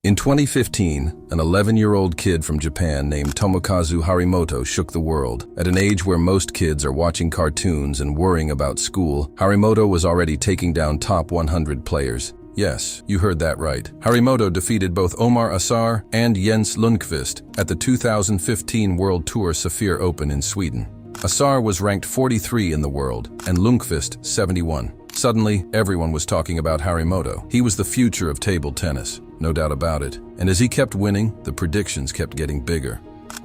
In 2015, an 11-year-old kid from Japan named Tomokazu Harimoto shook the world. At an age where most kids are watching cartoons and worrying about school, Harimoto was already taking down top 100 players. Yes, you heard that right. Harimoto defeated both Omar Asar and Jens Lundqvist at the 2015 World Tour Saphir Open in Sweden. Asar was ranked 43 in the world, and Lundqvist 71. Suddenly, everyone was talking about Harimoto. He was the future of table tennis, no doubt about it. And as he kept winning, the predictions kept getting bigger.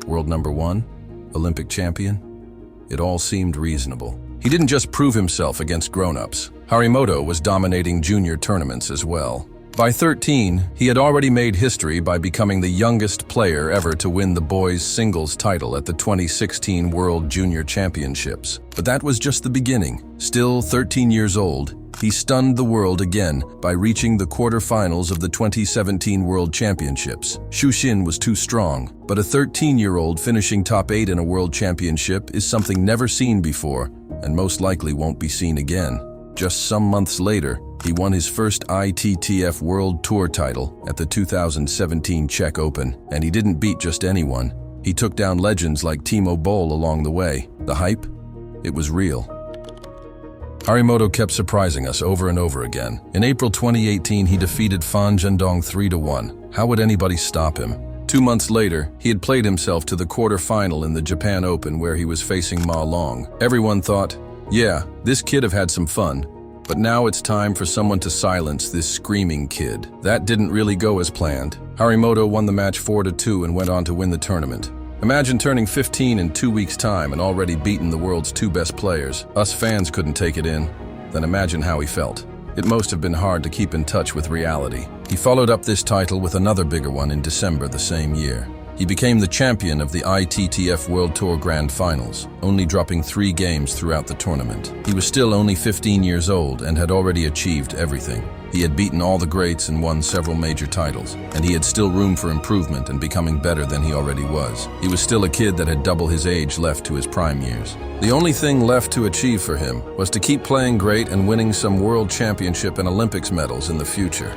World number 1? Olympic champion? It all seemed reasonable. He didn't just prove himself against grown-ups. Harimoto was dominating junior tournaments as well. By 13, he had already made history by becoming the youngest player ever to win the boys' singles title at the 2016 World Junior Championships. But that was just the beginning. Still 13 years old, he stunned the world again by reaching the quarterfinals of the 2017 World Championships. Shushin was too strong, but a 13-year-old finishing top 8 in a World Championship is something never seen before, and most likely won't be seen again. Just some months later, he won his first ITTF World Tour title at the 2017 Czech Open, and he didn't beat just anyone. He took down legends like Timo Boll along the way. The hype? It was real. Harimoto kept surprising us over and over again. In April 2018, he defeated Fan Zhendong 3-1. How would anybody stop him? 2 months later, he had played himself to the quarterfinal in the Japan Open where he was facing Ma Long. Everyone thought, yeah, this kid have had some fun, but now it's time for someone to silence this screaming kid. That didn't really go as planned. Harimoto won the match 4-2 and went on to win the tournament. Imagine turning 15 in 2 weeks' time and already beaten the world's 2 best players. Us fans couldn't take it in. Then imagine how he felt. It must have been hard to keep in touch with reality. He followed up this title with another bigger one in December the same year. He became the champion of the ITTF World Tour Grand Finals, only dropping 3 games throughout the tournament. He was still only 15 years old and had already achieved everything. He had beaten all the greats and won several major titles, and he had still room for improvement and becoming better than he already was. He was still a kid that had double his age left to his prime years. The only thing left to achieve for him was to keep playing great and winning some world championship and Olympics medals in the future.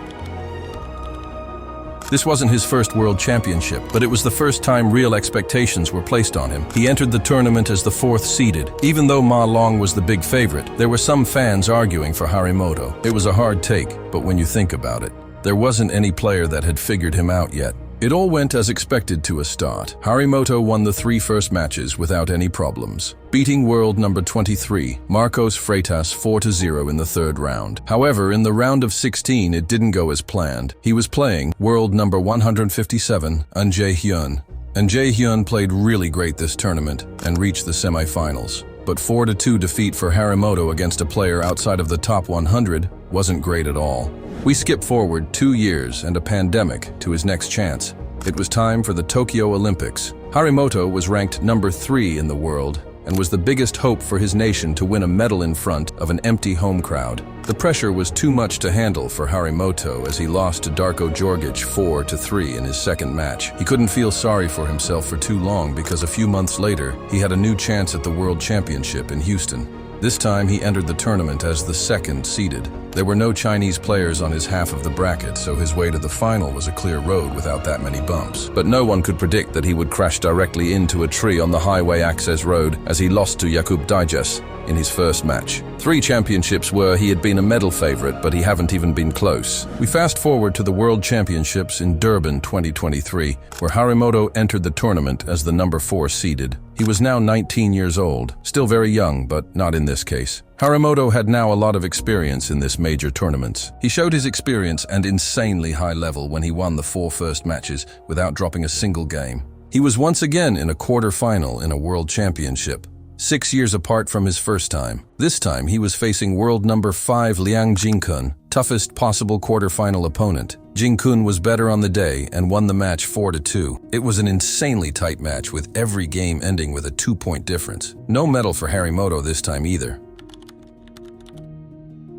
This wasn't his first world championship, but it was the first time real expectations were placed on him. He entered the tournament as the 4th seeded. Even though Ma Long was the big favorite, there were some fans arguing for Harimoto. It was a hard take, but when you think about it, there wasn't any player that had figured him out yet. It all went as expected to a start. Harimoto won the 3 first matches without any problems, beating world number 23, Marcos Freitas 4-0 in the 3rd round. However, in the round of 16, it didn't go as planned. He was playing world number 157, An Jae-hyun. An Jae-hyun played really great this tournament and reached the semifinals. But 4-2 defeat for Harimoto against a player outside of the top 100 wasn't great at all. We skip forward 2 years and a pandemic to his next chance. It was time for the Tokyo Olympics. Harimoto was ranked number 3 in the world and was the biggest hope for his nation to win a medal in front of an empty home crowd. The pressure was too much to handle for Harimoto as he lost to Darko Djordjic 4-3 in his second match. He couldn't feel sorry for himself for too long because a few months later, he had a new chance at the World Championship in Houston. This time he entered the tournament as the 2nd seeded. There were no Chinese players on his half of the bracket, so his way to the final was a clear road without that many bumps. But no one could predict that he would crash directly into a tree on the highway access road as he lost to Jakub Dijes in his first match. 3 championships were he had been a medal favorite, but he haven't even been close. We fast forward to the World Championships in Durban 2023, where Harimoto entered the tournament as the number 4 seeded. He was now 19 years old, still very young, but not in this case. Harimoto had now a lot of experience in this major tournaments. He showed his experience and insanely high level when he won the 4 first matches without dropping a single game. He was once again in a quarter-final in a world championship, 6 years apart from his first time. This time he was facing world number 5 Liang Jingkun, toughest possible quarter-final opponent. Jingkun was better on the day and won the match 4-2. It was an insanely tight match with every game ending with a 2-point difference. No medal for Harimoto this time either.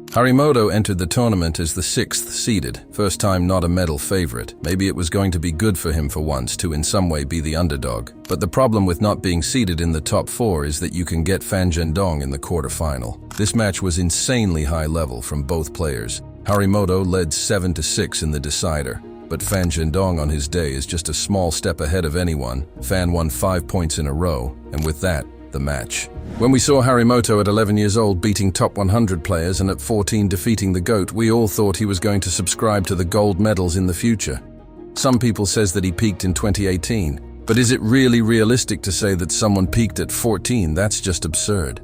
Harimoto entered the tournament as the 6th seeded, first time not a medal favorite. Maybe it was going to be good for him for once to in some way be the underdog. But the problem with not being seeded in the top 4 is that you can get Fan Zhendong in the quarterfinal. This match was insanely high level from both players. Harimoto led 7-6 in the decider. but Fan Zhendong on his day is just a small step ahead of anyone. Fan won 5 points in a row, and with that, the match. When we saw Harimoto at 11 years old beating top 100 players and at 14 defeating the GOAT, we all thought he was going to subscribe to the gold medals in the future. Some people says that he peaked in 2018, but is it really realistic to say that someone peaked at 14? That's just absurd.